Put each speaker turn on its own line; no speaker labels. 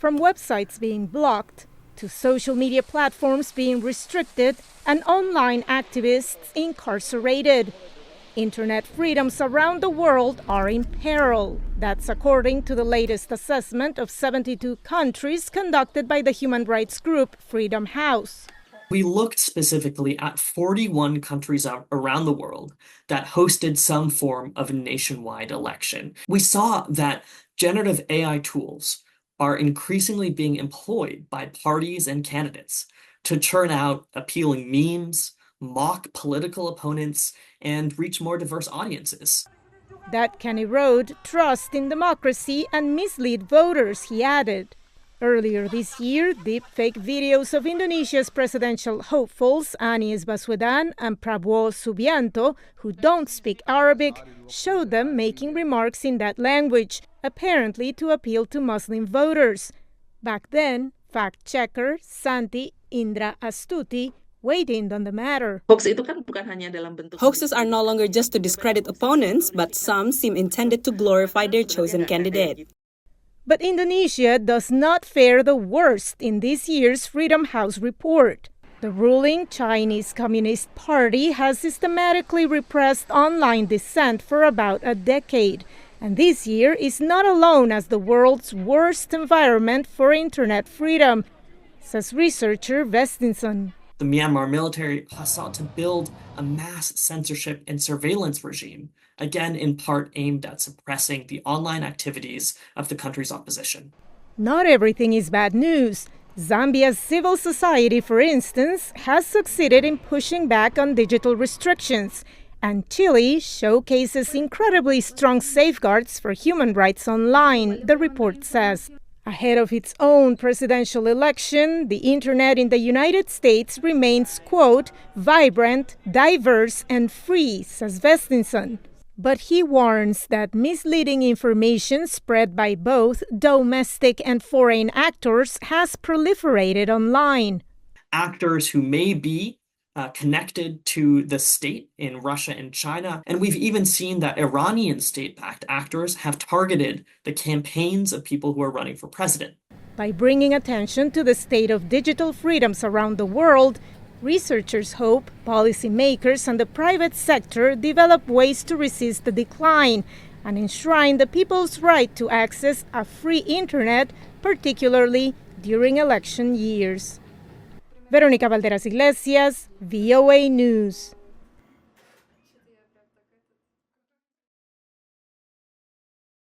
from websites being blocked to social media platforms being restricted and online activists incarcerated. Internet freedoms around the world are in peril. That's according to the latest assessment of 72 countries conducted by the human rights group Freedom House.
We looked specifically at 41 countries around the world that hosted some form of nationwide election. We saw that generative AI tools are increasingly being employed by parties and candidates to churn out appealing memes, mock political opponents, and reach more diverse audiences.
That can erode trust in democracy and mislead voters, he added. Earlier this year, deepfake videos of Indonesia's presidential hopefuls Anies Baswedan and Prabowo Subianto, who don't speak Arabic, showed them making remarks in that language, apparently to appeal to Muslim voters. Back then, fact-checker Santi Indra Astuti weighed in on the matter.
Hoaxes are no longer just to discredit opponents, but some seem intended to glorify their chosen candidate.
But Indonesia does not fare the worst in this year's Freedom House report. The ruling Chinese Communist Party has systematically repressed online dissent for about a decade, and this year is not alone as the world's worst environment for internet freedom, says researcher Vestinson.
The Myanmar military has sought to build a mass censorship and surveillance regime, again in part aimed at suppressing the online activities of the country's opposition.
Not everything is bad news. Zambia's civil society, for instance, has succeeded in pushing back on digital restrictions, and Chile showcases incredibly strong safeguards for human rights online, the report says. Ahead of its own presidential election, the internet in the United States remains, quote, vibrant, diverse, and free, says Vestinson. But he warns that misleading information spread by both domestic and foreign actors has proliferated online.
Actors who may be connected to the state in Russia and China. And we've even seen that Iranian state-backed actors have targeted the campaigns of people who are running for president.
By bringing attention to the state of digital freedoms around the world, researchers hope policymakers and the private sector develop ways to resist the decline and enshrine the people's right to access a free internet, particularly during election years. Veronica Balderas Iglesias, VOA News.